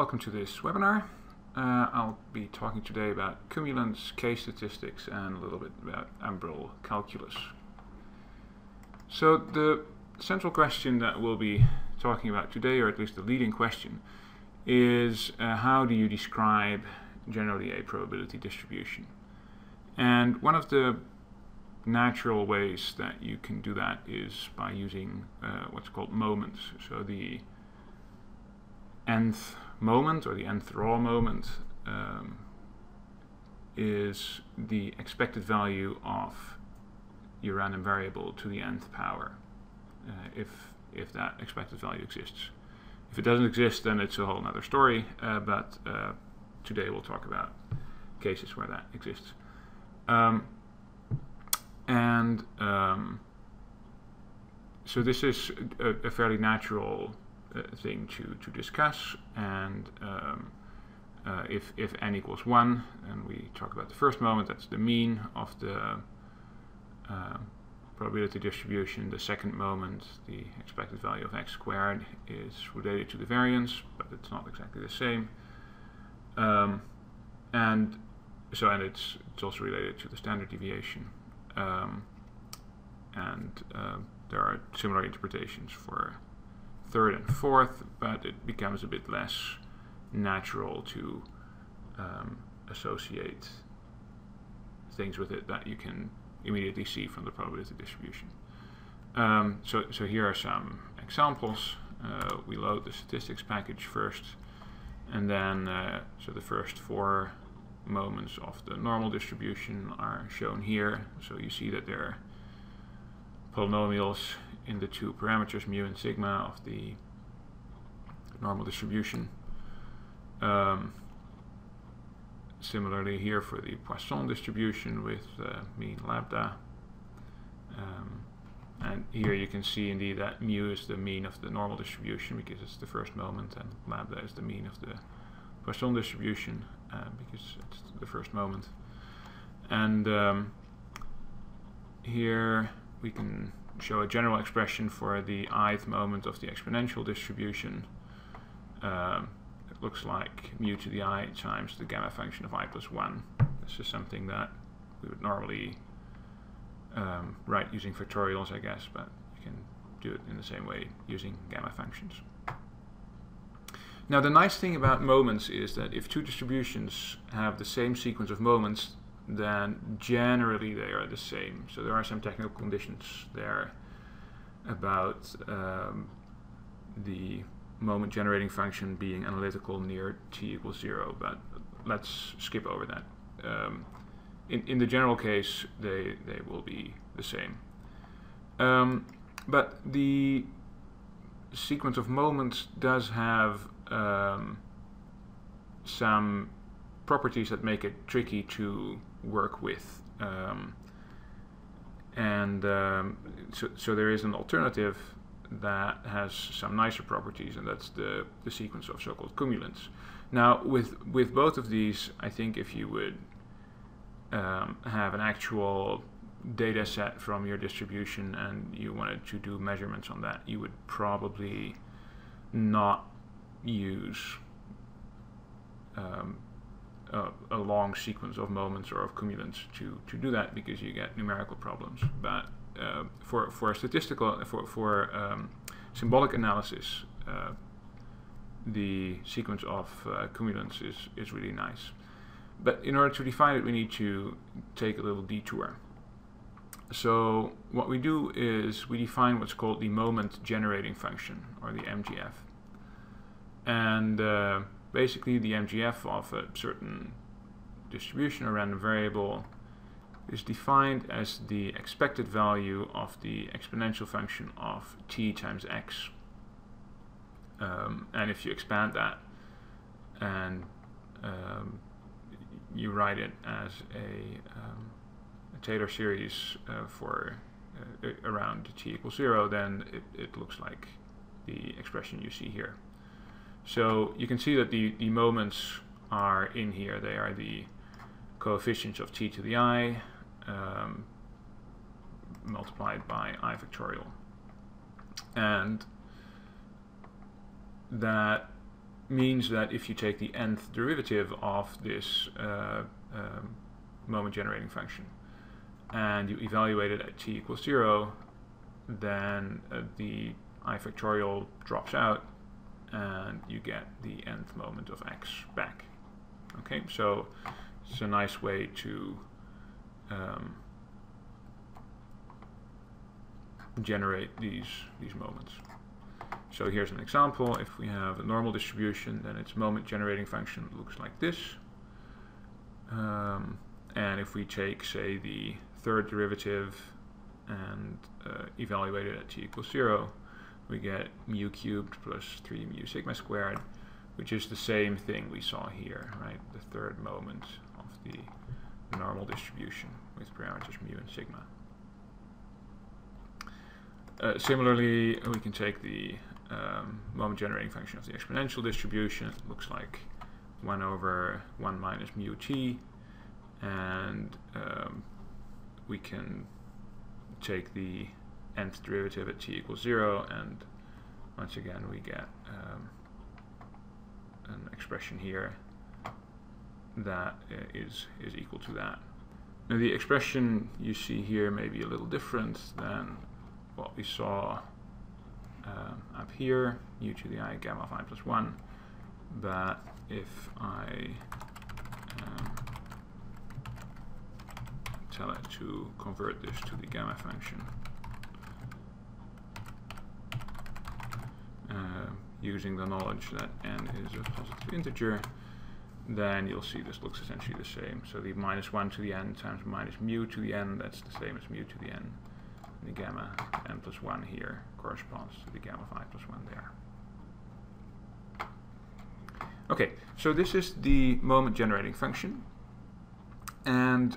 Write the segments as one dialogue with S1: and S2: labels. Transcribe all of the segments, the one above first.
S1: Welcome to this webinar. I'll be talking today about cumulants, case statistics, and a little bit about Umbral calculus. So the central question that we'll be talking about today, or at least the leading question, is how do you describe generally a probability distribution? And one of the natural ways that you can do that is by using what's called moments. So the nth moment, or the nth raw moment, is the expected value of your random variable to the nth power, if that expected value exists. If it doesn't exist, then it's a whole other story, but today we'll talk about cases where that exists. So this is a fairly natural thing to discuss, and if n equals 1, and we talk about the first moment, that's the mean of the probability distribution. The second moment, the expected value of x squared, is related to the variance, but it's not exactly the same. And it's also related to the standard deviation. There are similar interpretations for third and fourth, but it becomes a bit less natural to associate things with it that you can immediately see from the probability distribution. So here are some examples. We load the statistics package first, and then so the first 4 moments of the normal distribution are shown here. So you see that there are polynomials in the 2 parameters mu and sigma of the normal distribution. Similarly here for the Poisson distribution with mean lambda. And here you can see indeed that mu is the mean of the normal distribution because it's the first moment, and lambda is the mean of the Poisson distribution because it's the first moment. And here we can show a general expression for the ith moment of the exponential distribution. It looks like mu to the I times the gamma function of I plus 1. This is something that we would normally write using factorials, I guess, but you can do it in the same way using gamma functions. Now the nice thing about moments is that if 2 distributions have the same sequence of moments, then generally they are the same. So there are some technical conditions there about the moment generating function being analytical near t equals 0, but let's skip over that. In the general case, they will be the same. But the sequence of moments does have some properties that make it tricky to work with. So there is an alternative that has some nicer properties, and that's the sequence of so-called cumulants. Now with both of these, I think if you would have an actual data set from your distribution and you wanted to do measurements on that, you would probably not use a long sequence of moments or of cumulants to do that, because you get numerical problems. But for statistical, for symbolic analysis, the sequence of cumulants is really nice. But in order to define it, we need to take a little detour. So what we do is we define what's called the moment generating function, or the MGF. And basically the MGF of a certain distribution or random variable is defined as the expected value of the exponential function of t times x. And if you expand that and you write it as a Taylor series for around t equals 0, then it looks like the expression you see here. So you can see that the moments are in here. They are the coefficients of t to the I multiplied by I factorial. And that means that if you take the nth derivative of this moment generating function and you evaluate it at t equals 0, then the I factorial drops out and you get the nth moment of x back. Okay, so it's a nice way to generate these moments. So here's an example. If we have a normal distribution, then its moment generating function looks like this. And if we take, say, the third derivative and evaluate it at t equals 0, we get mu cubed plus 3 mu sigma squared, which is the same thing we saw here, right? The third moment of the normal distribution with parameters mu and sigma. Similarly, we can take the moment generating function of the exponential distribution. It looks like 1 over 1 minus mu t, and we can take the nth derivative at t equals 0, and once again we get an expression here that is equal to that. Now the expression you see here may be a little different than what we saw up here, u to the I gamma of I plus 1, but if I tell it to convert this to the gamma function using the knowledge that n is a positive integer, then you'll see this looks essentially the same. So the minus 1 to the n times minus mu to the n, that's the same as mu to the n. The gamma n plus 1 here corresponds to the gamma of I plus 1 there. Okay, so this is the moment generating function, and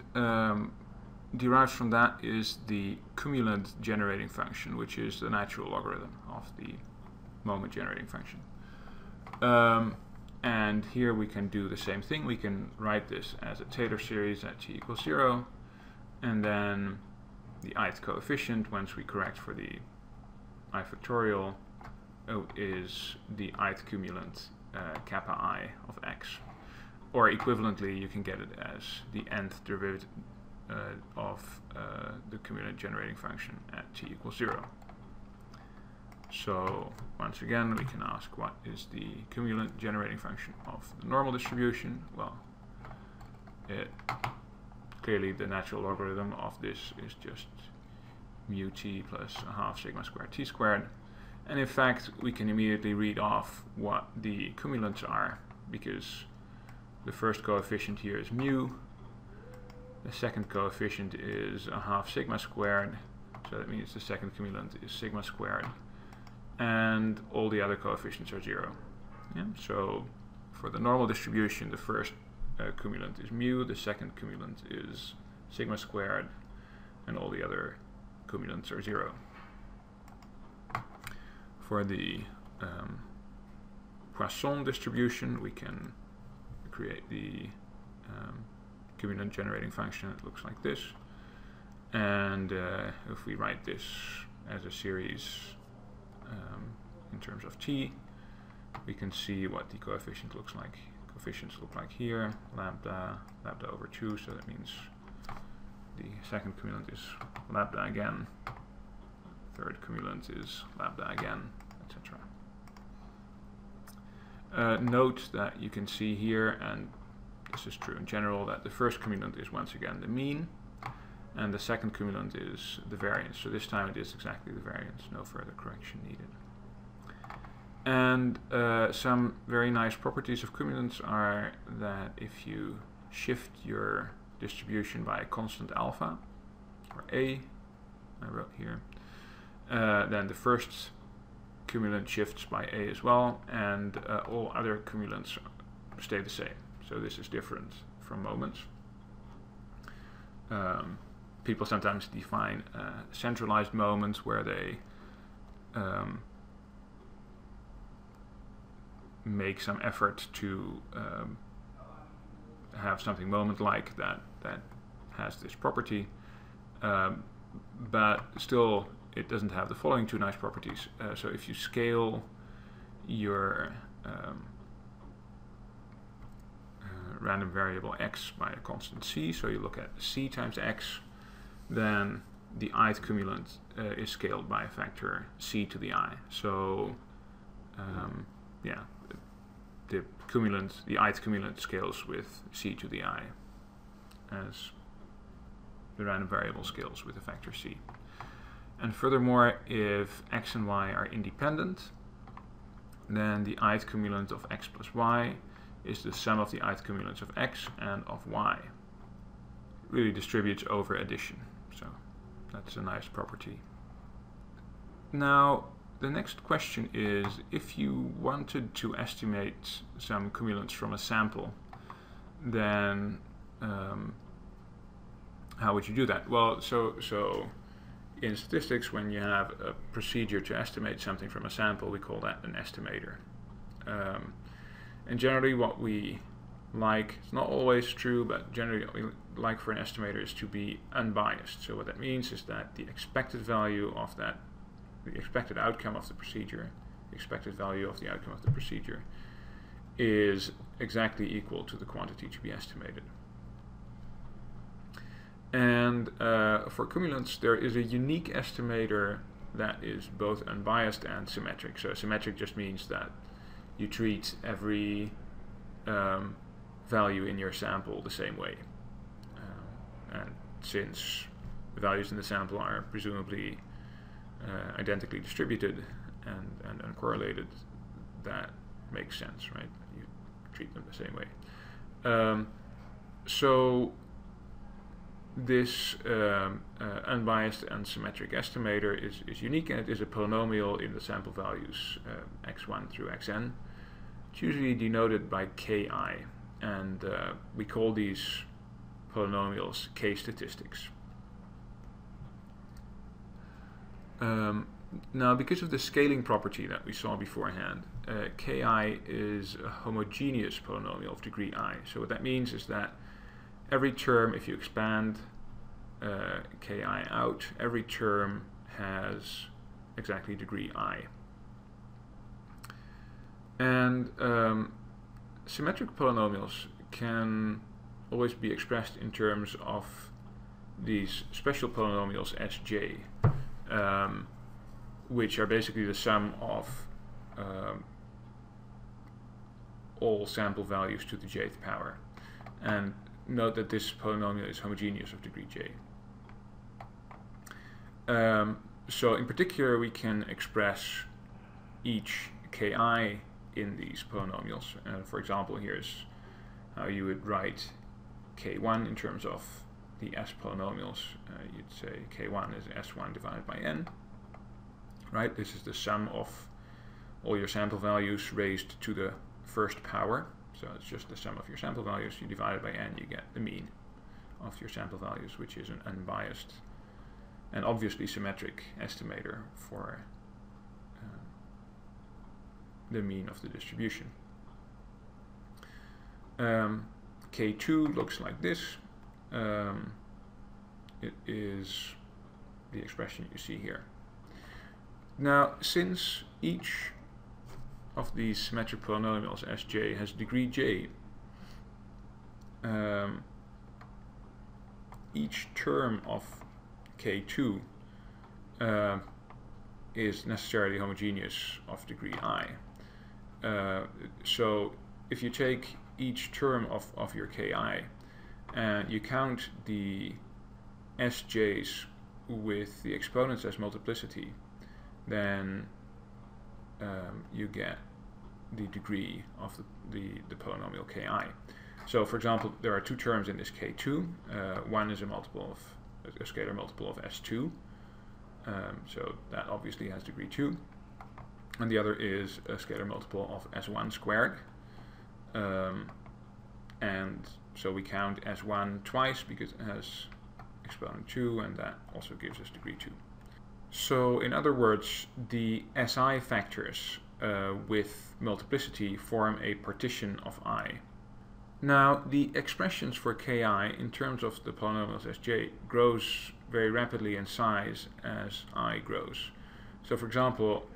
S1: derived from that is the cumulant generating function, which is the natural logarithm of the moment generating function. And here we can do the same thing. We can write this as a Taylor series at t equals 0, and then the ith coefficient, once we correct for the I factorial, is the ith cumulant kappa I of x. Or equivalently, you can get it as the nth derivative of the cumulant generating function at t equals 0. So once again, we can ask, what is the cumulant generating function of the normal distribution? Well, clearly the natural logarithm of this is just mu t plus a half sigma squared t squared. And in fact, we can immediately read off what the cumulants are, because the first coefficient here is mu, the second coefficient is a half sigma squared, so that means the second cumulant is sigma squared, and all the other coefficients are 0. Yeah? So for the normal distribution, the first cumulant is mu, the second cumulant is sigma squared, and all the other cumulants are 0. For the Poisson distribution, we can create the cumulant generating function. It looks like this, and if we write this as a series in terms of t, we can see what the coefficient looks like. Coefficients look like here, lambda over 2, so that means the second cumulant is lambda again, third cumulant is lambda again, etc. Note that you can see here, and this is true in general, that the first cumulant is once again the mean, and the second cumulant is the variance. So this time it is exactly the variance, no further correction needed. And some very nice properties of cumulants are that if you shift your distribution by a constant alpha, or a, I wrote here, then the first cumulant shifts by a as well, and all other cumulants stay the same. So this is different from moments. People sometimes define centralized moments where they make some effort to have something moment-like that has this property, but still it doesn't have the following two nice properties. So if you scale your random variable x by a constant c, so you look at c times x, then the ith cumulant is scaled by a factor c to the I. So yeah, the ith cumulant scales with c to the I, as the random variable scales with a factor c. And furthermore, if x and y are independent, then the ith cumulant of x plus y is the sum of the ith cumulants of x and of y. It really distributes over addition, so that's a nice property. Now, the next question is, if you wanted to estimate some cumulants from a sample, then how would you do that? Well, so in statistics, when you have a procedure to estimate something from a sample, we call that an estimator. And generally what we like, it's not always true, but generally what we like for an estimator is to be unbiased. So what that means is that the expected value of that, the expected outcome of the procedure, the expected value of the outcome of the procedure is exactly equal to the quantity to be estimated. And for cumulants, there is a unique estimator that is both unbiased and symmetric. So symmetric just means that you treat every value in your sample the same way. And since the values in the sample are presumably identically distributed and uncorrelated, that makes sense, right? You treat them the same way. So this unbiased and symmetric estimator is unique, and it is a polynomial in the sample values x1 through xn. It's usually denoted by ki, and we call these polynomials k-statistics. Now, because of the scaling property that we saw beforehand, ki is a homogeneous polynomial of degree I. So what that means is that every term, if you expand ki out, every term has exactly degree I. And symmetric polynomials can always be expressed in terms of these special polynomials Sj, which are basically the sum of all sample values to the jth power. And note that this polynomial is homogeneous of degree j. So in particular, we can express each ki in these polynomials. For example, here's how you would write k1 in terms of the s polynomials. You'd say k1 is s1 divided by n. Right? This is the sum of all your sample values raised to the first power. So it's just the sum of your sample values. You divide it by n, you get the mean of your sample values, which is an unbiased and obviously symmetric estimator for the mean of the distribution. K2 looks like this. It is the expression you see here. Now, since each of these symmetric polynomials Sj has degree j, each term of K2 is necessarily homogeneous of degree I. So if you take each term of your Ki and you count the Sj's with the exponents as multiplicity, then you get the degree of the polynomial Ki. So for example, there are two terms in this K2. One is a scalar multiple of S2, so that obviously has degree 2. And the other is a scalar multiple of S1 squared. And so we count S1 twice because it has exponent 2, and that also gives us degree 2. So in other words, the SI factors with multiplicity form a partition of I. Now, the expressions for Ki in terms of the polynomials Sj grows very rapidly in size as I grows. So for example,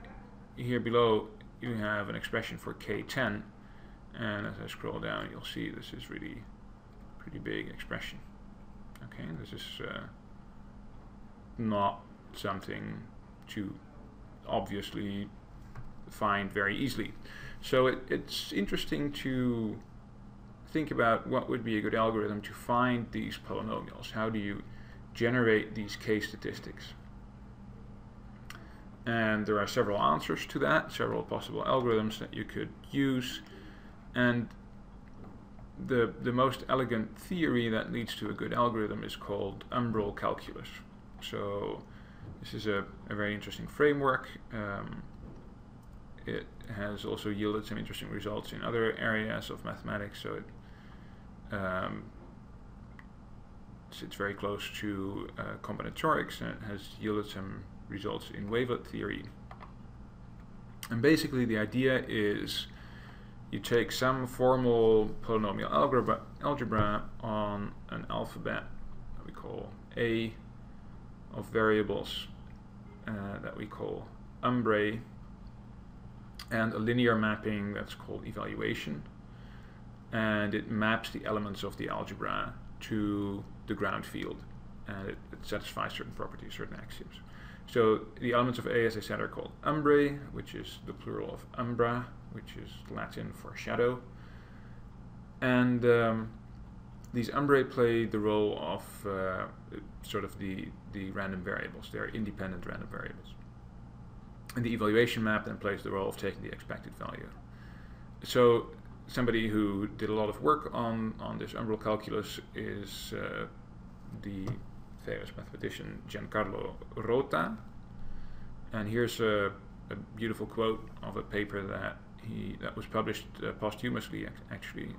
S1: here below you have an expression for K10, And as I scroll down, you'll see this is really pretty big expression. Okay, this is not something to obviously find very easily. So it's interesting to think about what would be a good algorithm to find these polynomials. How do you generate these k-statistics? And there are several answers to that, several possible algorithms that you could use. And the most elegant theory that leads to a good algorithm is called Umbral calculus. So this is a very interesting framework. It has also yielded some interesting results in other areas of mathematics. So it sits very close to combinatorics, and it has yielded some results in wavelet theory. And basically the idea is you take some formal polynomial algebra on an alphabet that we call A, of variables that we call umbrae, and a linear mapping that's called evaluation, and it maps the elements of the algebra to the ground field, and it satisfies certain properties, certain axioms. So the elements of A, as I said, are called umbrae, which is the plural of umbra, which is Latin for shadow. And these umbrae play the role of sort of the random variables. They're independent random variables. And the evaluation map then plays the role of taking the expected value. So somebody who did a lot of work on this umbral calculus is the famous mathematician Giancarlo Rota. And here's a beautiful quote of a paper that was published posthumously, actually,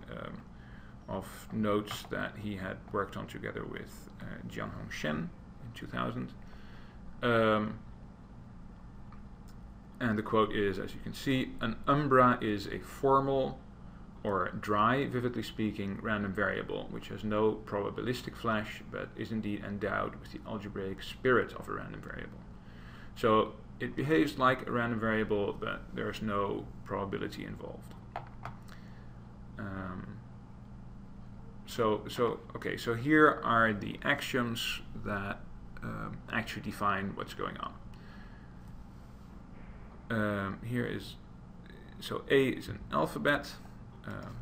S1: of notes that he had worked on together with Jianhong Shen in 2000. And the quote is, as you can see, an umbra is a formal or dry, vividly speaking, random variable which has no probabilistic flash but is indeed endowed with the algebraic spirit of a random variable. So it behaves like a random variable, but there's no probability involved. So here are the axioms that actually define what's going on. Here is, so A is an alphabet.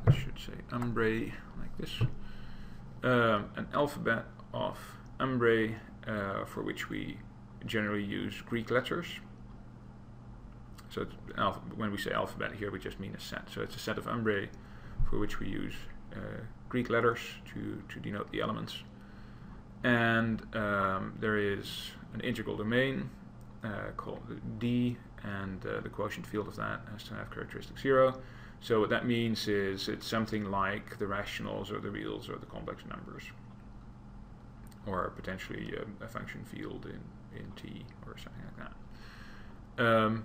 S1: I should say umbrae like this. An alphabet of umbrae for which we generally use Greek letters. So it's when we say alphabet here, we just mean a set. So it's a set of umbrae for which we use Greek letters to denote the elements. And there is an integral domain called D, and the quotient field of that has to have characteristic 0. So what that means is it's something like the rationals or the reals or the complex numbers, or potentially a function field in T or something like that.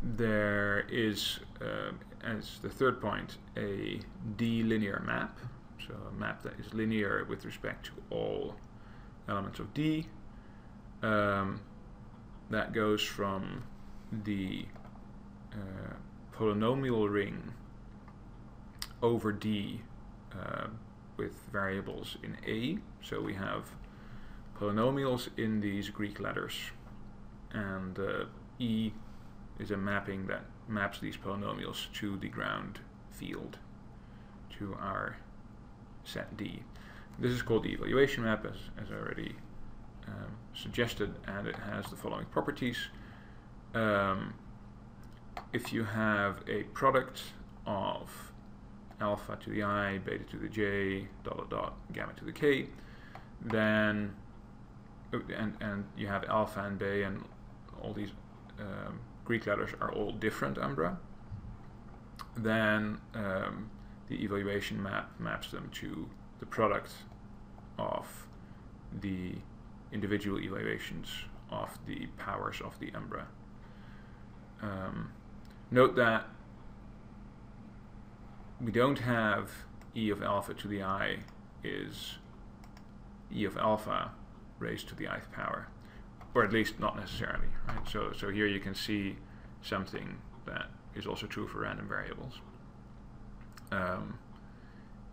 S1: There is, as the third point, a D-linear map, so a map that is linear with respect to all elements of D. That goes from the polynomial ring over D with variables in A. So we have polynomials in these Greek letters, and E is a mapping that maps these polynomials to the ground field, to our set D. This is called the evaluation map, as I already suggested, and it has the following properties. If you have a product of alpha to the I, beta to the j, ... gamma to the k, then and you have alpha and beta, and all these Greek letters are all different umbra, then the evaluation map maps them to the product of the individual evaluations of the powers of the umbra. Note that we don't have e of alpha to the I is e of alpha raised to the ith power, or at least not necessarily, right? So here you can see something that is also true for random variables.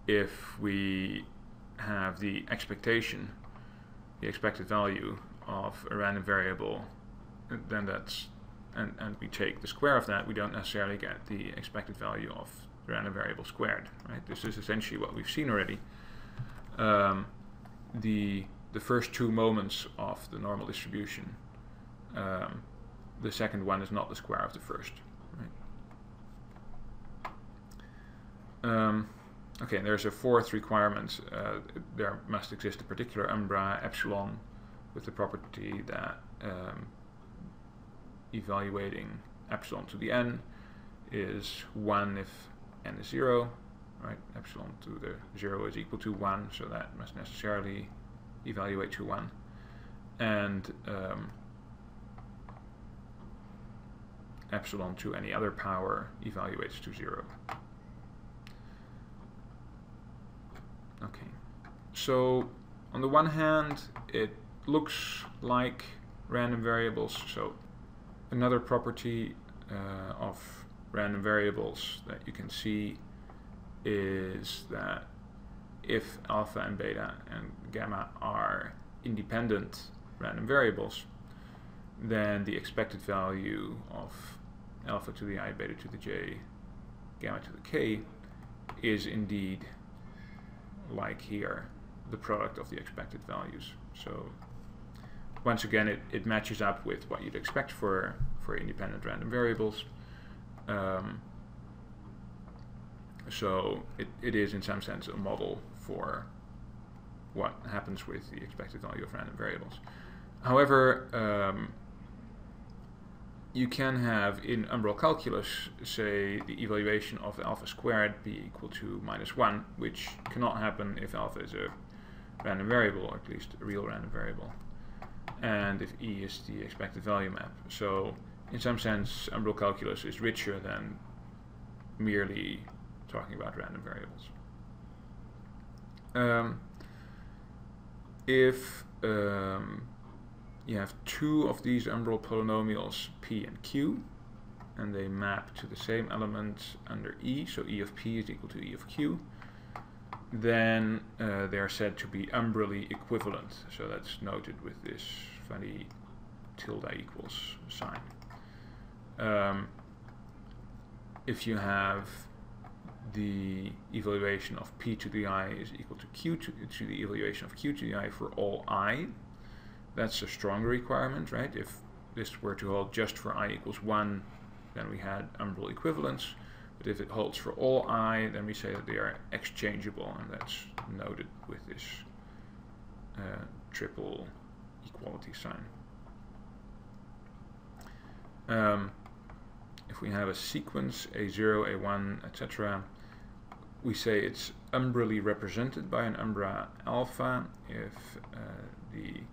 S1: If we have the expectation, the expected value of a random variable, then that's, and we take the square of that, we don't necessarily get the expected value of the random variable squared, right? This is essentially what we've seen already. The first two moments of the normal distribution, the second one is not the square of the first, right? Okay, there's a fourth requirement. There must exist a particular umbrae epsilon with the property that evaluating epsilon to the n is 1 if n is 0, right? Epsilon to the 0 is equal to 1, so that must necessarily evaluate to 1. And epsilon to any other power evaluates to 0. Okay, so on the one hand, it looks like random variables. So another property of random variables that you can see is that if alpha and beta and gamma are independent random variables, then the expected value of alpha to the I, beta to the j, gamma to the k is indeed, like here, the product of the expected values. So once again, it matches up with what you'd expect for independent random variables. So it is in some sense a model for what happens with the expected value of random variables. However, you can have in Umbral calculus, say, the evaluation of alpha squared be equal to -1, which cannot happen if alpha is a random variable, or at least a real random variable, and if E is the expected value map. So in some sense, Umbral calculus is richer than merely talking about random variables. If you have two of these Umbral polynomials P and Q, and they map to the same element under E, so E of P is equal to E of Q, then they are said to be umbrally equivalent. So that's noted with this funny tilde equals sign. If you have the evaluation of P to the I is equal to Q to the evaluation of Q to the I for all I, that's a stronger requirement, right? If this were to hold just for I equals 1, then we had umbral equivalence. But if it holds for all I, then we say that they are exchangeable, and that's noted with this triple equality sign. If we have a sequence, A0, A1, etc., we say it's umbrally represented by an umbrae alpha if the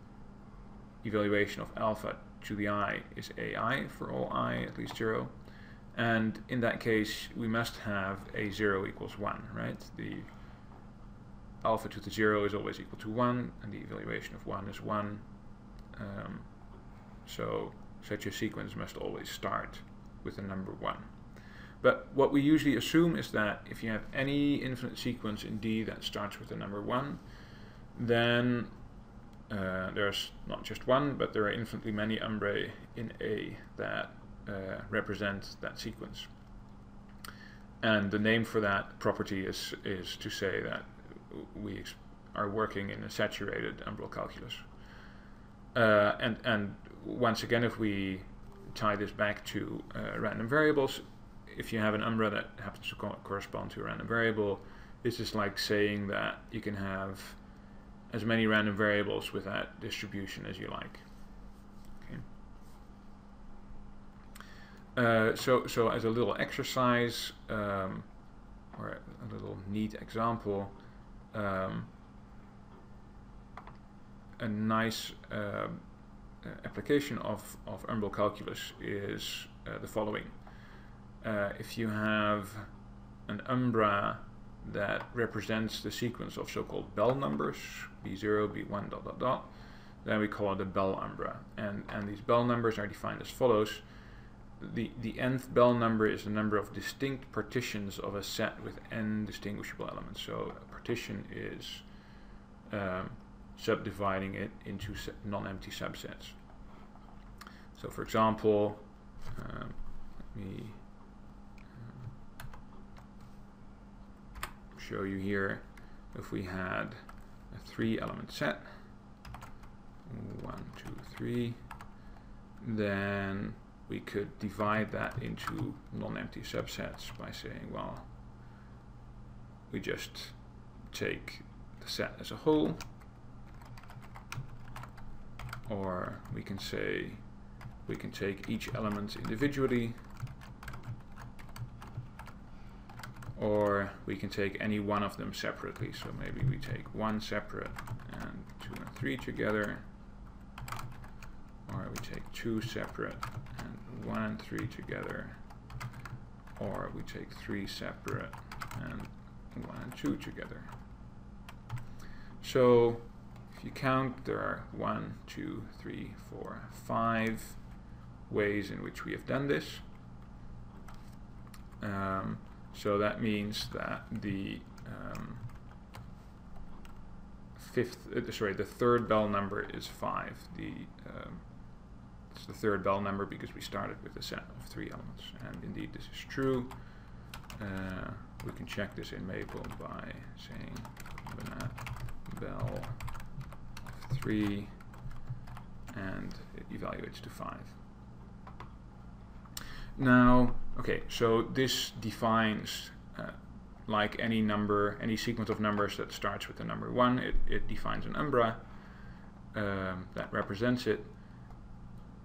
S1: evaluation of alpha to the I is AI for all I at least 0. And in that case, we must have A0 equals 1, right? The alpha to the 0 is always equal to 1, and the evaluation of 1 is 1. So such a sequence must always start with the number 1. But what we usually assume is that if you have any infinite sequence in D that starts with the number 1, then there's not just one, but there are infinitely many umbrae in A that represent that sequence. And the name for that property is to say that we are working in a saturated Umbral calculus. And once again, if we tie this back to random variables, if you have an umbrae that happens to correspond to a random variable, this is like saying that you can have as many random variables with that distribution as you like. Okay. So as a little exercise, or a little neat example, a nice application of Umbral calculus is the following. If you have an umbrae that represents the sequence of so-called Bell numbers, B0, B1, ... then we call it a Bell umbrae. And these Bell numbers are defined as follows. the nth Bell number is the number of distinct partitions of a set with n distinguishable elements. So a partition is subdividing it into non-empty subsets. So for example, let me show you here. If we had a 3-element set, 1, 2, 3, then we could divide that into non-empty subsets by saying, well, we just take the set as a whole, or we can say we can take each element individually, or we can take any one of them separately. So maybe we take 1 separate and 2 and 3 together, or we take 2 separate and 1 and 3 together, or we take 3 separate and 1 and 2 together. So if you count, there are 1, 2, 3, 4, 5 ways in which we have done this. So that means that the the third Bell number is 5. It's the third Bell number because we started with a set of 3 elements, and indeed this is true. We can check this in Maple by saying Bell of 3, and it evaluates to 5. Now, okay, so this defines, like any number, any sequence of numbers that starts with the number 1, it defines an umbrae that represents it.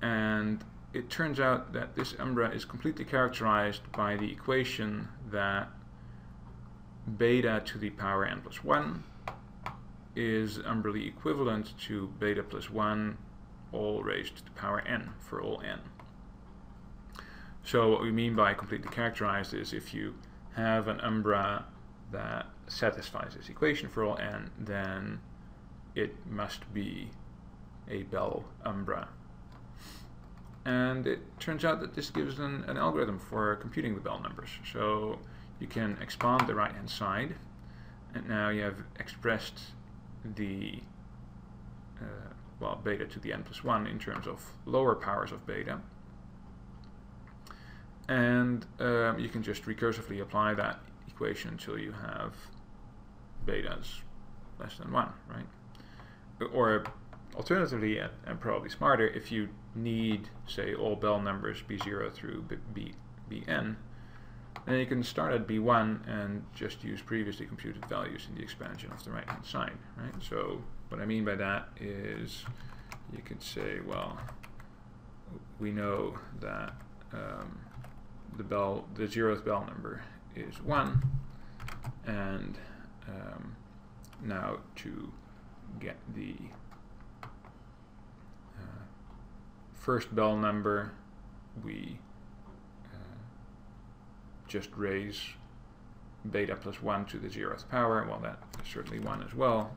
S1: And it turns out that this umbrae is completely characterized by the equation that beta to the power n plus 1 is umbrally equivalent to beta plus 1 all raised to the power n for all n. So what we mean by completely characterized is if you have an umbrae that satisfies this equation for all n, then it must be a Bell umbrae. And it turns out that this gives an algorithm for computing the Bell numbers. So you can expand the right-hand side, and now you have expressed the well, beta to the n plus 1 in terms of lower powers of beta. And you can just recursively apply that equation until you have betas less than 1, right? Or alternatively, and probably smarter, if you need, say, all Bell numbers b0 through bn, then you can start at b1 and just use previously computed values in the expansion of the right-hand side, right? So what I mean by that is you could say, well, we know that the 0th Bell number is 1, and now to get the first Bell number, we just raise beta plus 1 to the 0th power. Well, that is certainly 1 as well.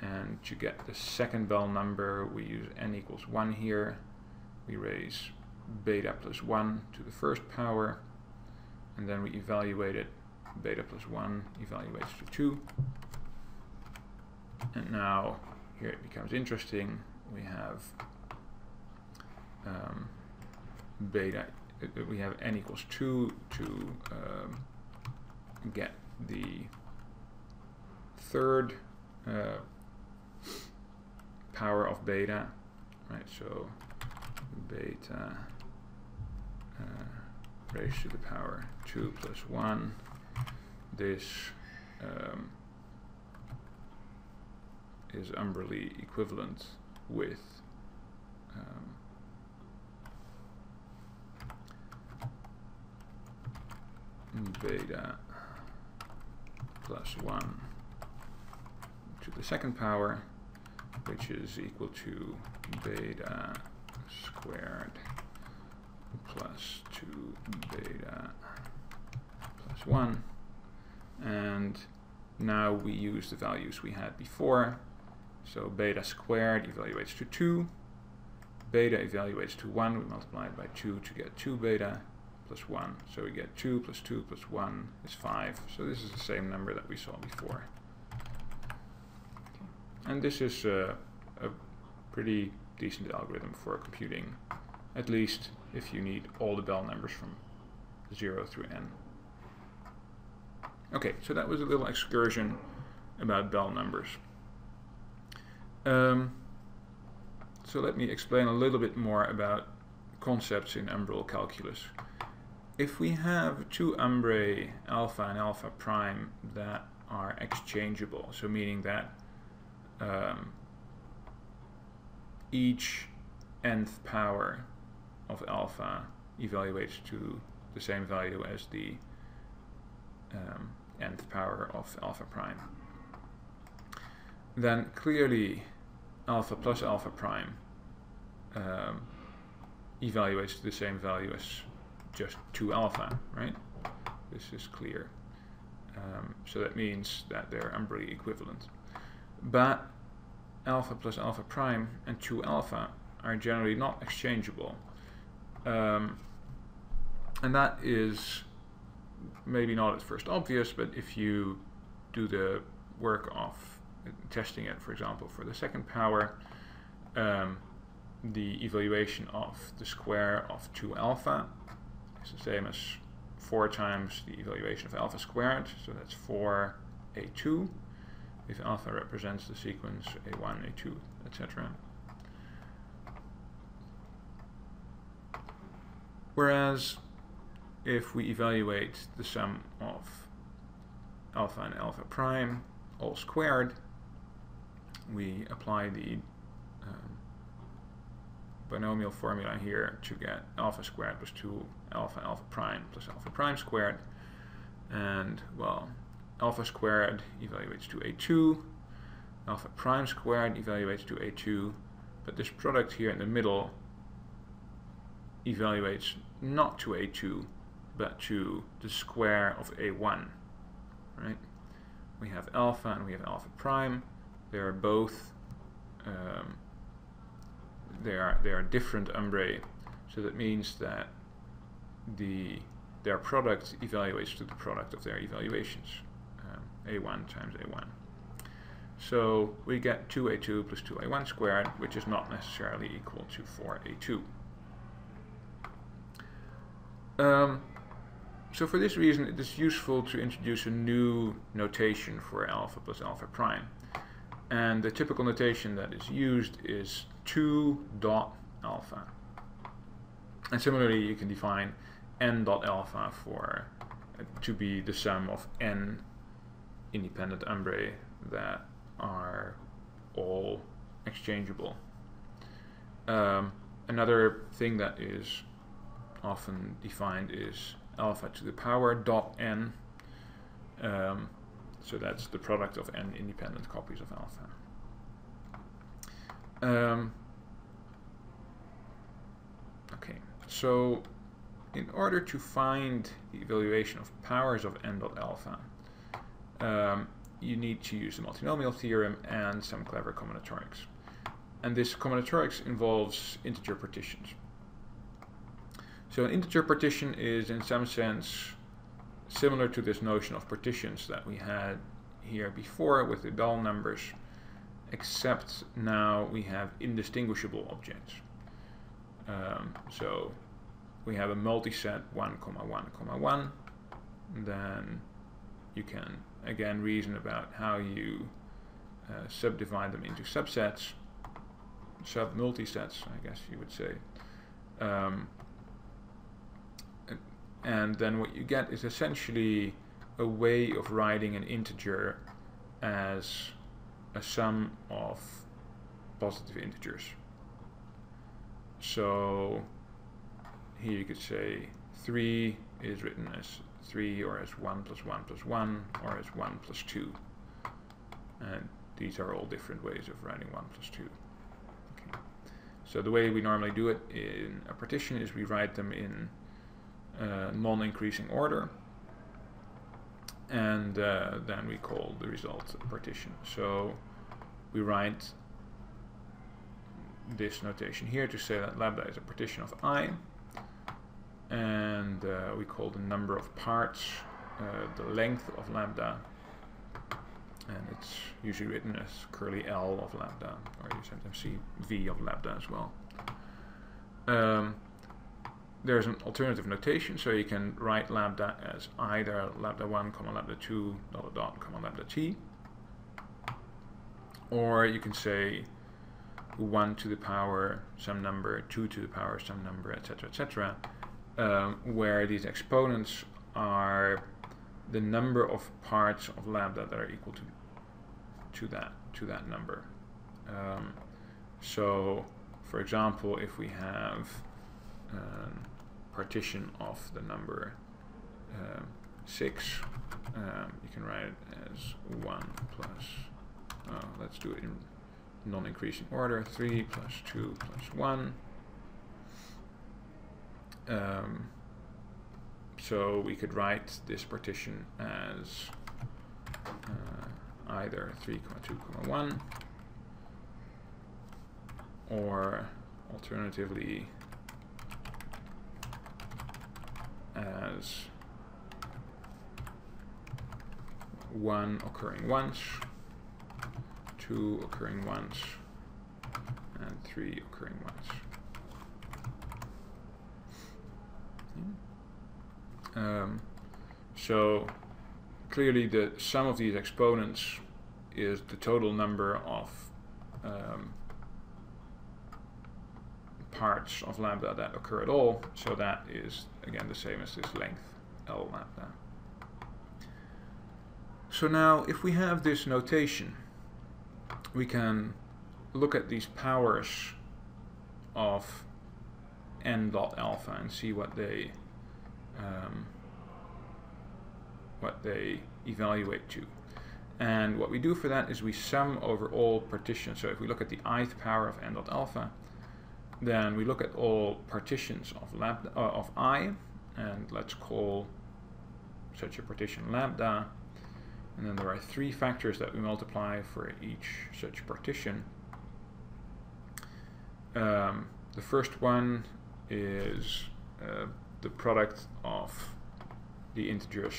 S1: And to get the second Bell number, we use n equals 1 here. We raise beta plus 1 to the first power, and then we evaluate it. Beta plus 1 evaluates to 2. And now here it becomes interesting. We have beta, we have n equals 2 to get the third power of beta, right? So beta raised to the power 2 plus 1. This is umbrally equivalent with beta plus 1 to the second power, which is equal to beta squared plus 2 beta plus 1. And now we use the values we had before. So beta squared evaluates to 2, beta evaluates to 1, we multiply it by 2 to get 2 beta plus 1. So we get 2 plus 2 plus 1 is 5. So this is the same number that we saw before. And this is a pretty decent algorithm for computing, at least if you need all the Bell numbers from 0 through n. Okay, so that was a little excursion about Bell numbers. So let me explain a little bit more about concepts in Umbral calculus. If we have two umbrae, alpha and alpha prime, that are exchangeable, so meaning that each nth power of alpha evaluates to the same value as the nth power of alpha prime, then clearly alpha plus alpha prime evaluates to the same value as just 2 alpha, right? This is clear. So that means that they're umbrally equivalent. But alpha plus alpha prime and 2 alpha are generally not exchangeable. And that is maybe not at first obvious, but if you do the work of testing it, for example, for the second power, the evaluation of the square of 2 alpha is the same as 4 times the evaluation of alpha squared, so that's 4a2, if alpha represents the sequence a1, a2, etc. Whereas if we evaluate the sum of alpha and alpha prime all squared, we apply the binomial formula here to get alpha squared plus 2 alpha alpha prime plus alpha prime squared. And, well, alpha squared evaluates to a2, alpha prime squared evaluates to a2, but this product here in the middle evaluates not to a2, but to the square of a1, right? We have alpha and we have alpha prime. They are both they are different umbrae, so that means that their product evaluates to the product of their evaluations, a1 times a1. So we get 2a2 plus 2a1 squared, which is not necessarily equal to 4a2. So for this reason, it is useful to introduce a new notation for alpha plus alpha prime. And the typical notation that is used is 2 dot alpha. And similarly, you can define n dot alpha for to be the sum of n independent umbrae that are all exchangeable. Another thing that is often defined is alpha to the power dot n. So that's the product of n independent copies of alpha. Okay, so in order to find the evaluation of powers of n dot alpha, you need to use the multinomial theorem and some clever combinatorics. And this combinatorics involves integer partitions. So an integer partition is in some sense similar to this notion of partitions that we had here before with the Bell numbers, except now we have indistinguishable objects. So we have a multiset 1, 1, 1, then you can again reason about how you subdivide them into subsets, sub-multisets, I guess you would say. And then what you get is essentially a way of writing an integer as a sum of positive integers. So here you could say 3 is written as 3 or as 1 plus 1 plus 1 or as 1 plus 2. And these are all different ways of writing 1 plus 2. Okay. So the way we normally do it in a partition is we write them in non-increasing order, and then we call the result a partition. So we write this notation here to say that lambda is a partition of I, and we call the number of parts the length of lambda, and it's usually written as curly L of lambda, or you sometimes see V of lambda as well. There's an alternative notation, so you can write lambda as either lambda 1, comma lambda 2, dot dot, comma lambda t, or you can say 1 to the power some number, 2 to the power some number, etc., etc., where these exponents are the number of parts of lambda that are equal to that number. So, for example, if we have partition of the number 6, you can write it as 1 plus, let's do it in non-increasing order, 3 plus 2 plus 1. So we could write this partition as either 3, 2, 1, or alternatively as 1 occurring once, 2 occurring once, and 3 occurring once. So clearly the sum of these exponents is the total number of parts of lambda that occur at all, so that is again the same as this length L lambda. So now if we have this notation, we can look at these powers of n dot alpha and see what they evaluate to. And what we do for that is we sum over all partitions. So if we look at the ith power of n dot alpha, then we look at all partitions of lambda of I, and let's call such a partition lambda. And then there are 3 factors that we multiply for each such partition. The first one is the product of the integers,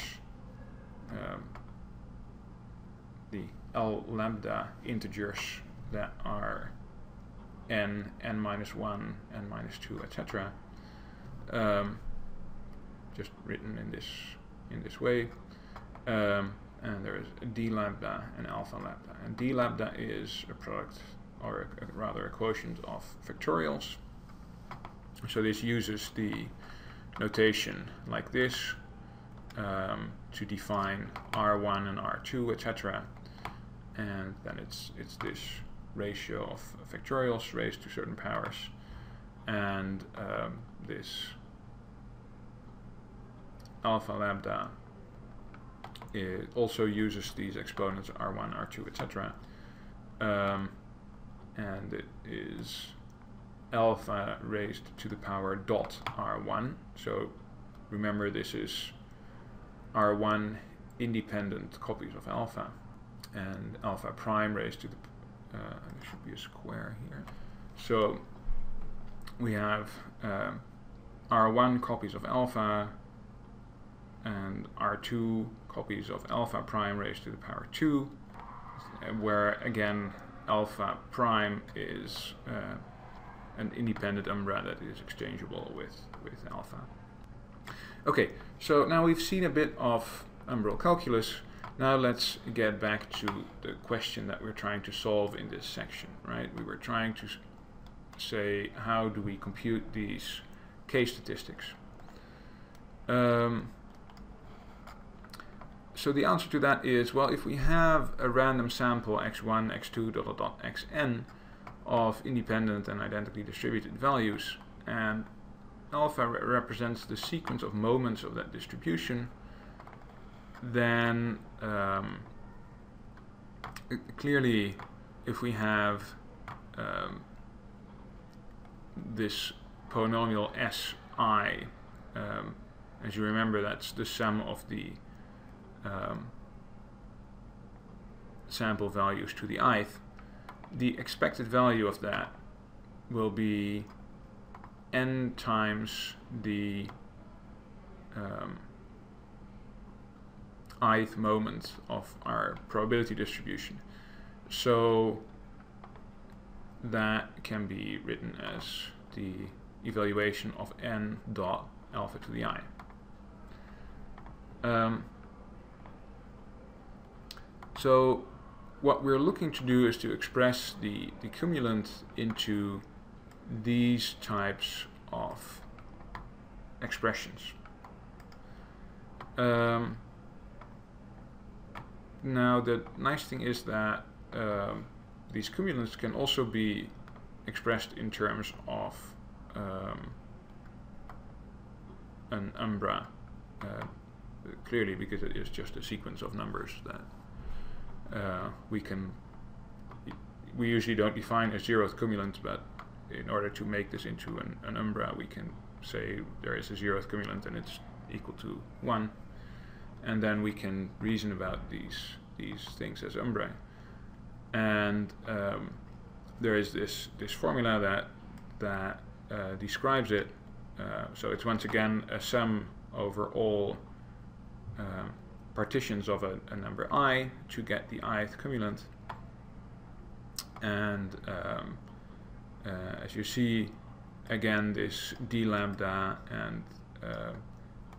S1: the L lambda integers that are n, n minus 1, n minus 2, etc. Just written in this way. And there is a d lambda and alpha lambda. And d lambda is a product, or rather a quotient of factorials. So this uses the notation like this to define R1 and R2, etc. And then it's this ratio of factorials raised to certain powers. And this alpha lambda, it also uses these exponents R1, R2, etc. And it is alpha raised to the power dot R1. So remember, this is R1 independent copies of alpha, and alpha prime raised to the there should be a square here. So we have R1 copies of alpha and R2 copies of alpha prime raised to the power 2, where again alpha prime is an independent umbrae that is exchangeable with alpha. Okay, so now we've seen a bit of umbral calculus. Now let's get back to the question that we're trying to solve in this section, right? We were trying to say, how do we compute these k-statistics? So the answer to that is, well, if we have a random sample x1, x2, dot dot dot xn of independent and identically distributed values, and alpha represents the sequence of moments of that distribution, then clearly if we have this polynomial Si, as you remember, that's the sum of the sample values to the ith, the expected value of that will be n times the ith moment of our probability distribution. So that can be written as the evaluation of n dot alpha to the I. So what we're looking to do is to express the cumulant into these types of expressions. Now the nice thing is that these cumulants can also be expressed in terms of an umbrae, clearly because it is just a sequence of numbers that we usually don't define a zeroth cumulant, but in order to make this into an umbrae, we can say there is a zeroth cumulant and it's equal to 1, and then we can reason about these things as umbrae. And there is this formula that describes it. So it's once again a sum over all partitions of a number I to get the ith cumulant. And as you see, again, this d lambda and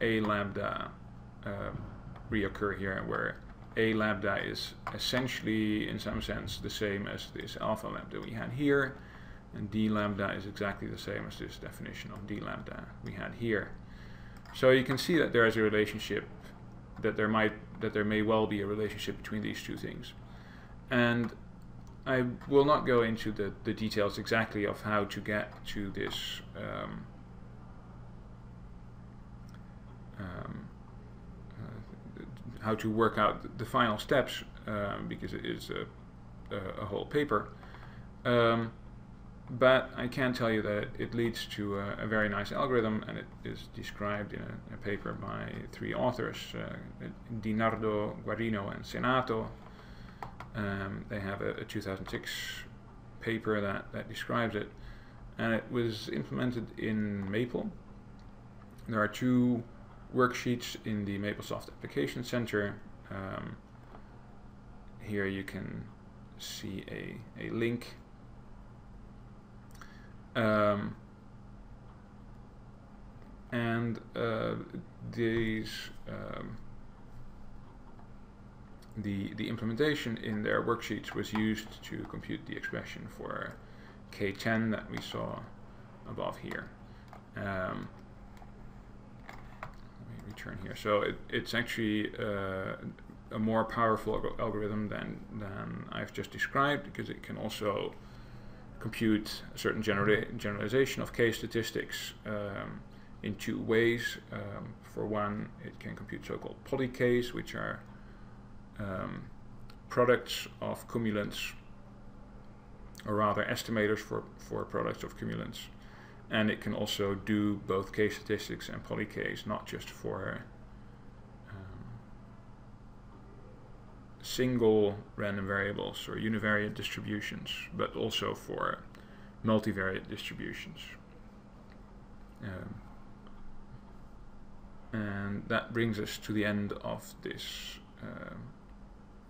S1: a lambda reoccur here, where a lambda is essentially, in some sense, the same as this alpha lambda we had here, and d lambda is exactly the same as this definition of d lambda we had here. So you can see that there is a relationship, that there may well be a relationship between these two things. And I will not go into the details exactly of how to get to this how to work out the final steps, because it is a whole paper. But I can tell you that it leads to a very nice algorithm, and it is described in a paper by 3 authors, Di Nardo, Guarino, and Senato. They have a 2006 paper that describes it, and it was implemented in Maple. There are 2 worksheets in the MapleSoft Application Center. Here you can see a link. And these the implementation in their worksheets was used to compute the expression for K10 that we saw above here. Let me return here. So it's actually a more powerful algorithm than I've just described, because it can also compute a certain generalization of case statistics in 2 ways. For one, it can compute so-called polykays, which are products of cumulants, or rather estimators for products of cumulants. And it can also do both case statistics and polykays, not just for single random variables or univariate distributions, but also for multivariate distributions. And that brings us to the end of this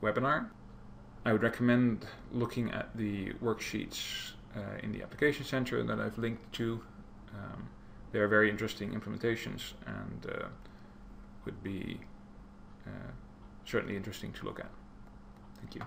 S1: webinar. I would recommend looking at the worksheets in the Application Center that I've linked to. They are very interesting implementations, and would be certainly interesting to look at. Thank you.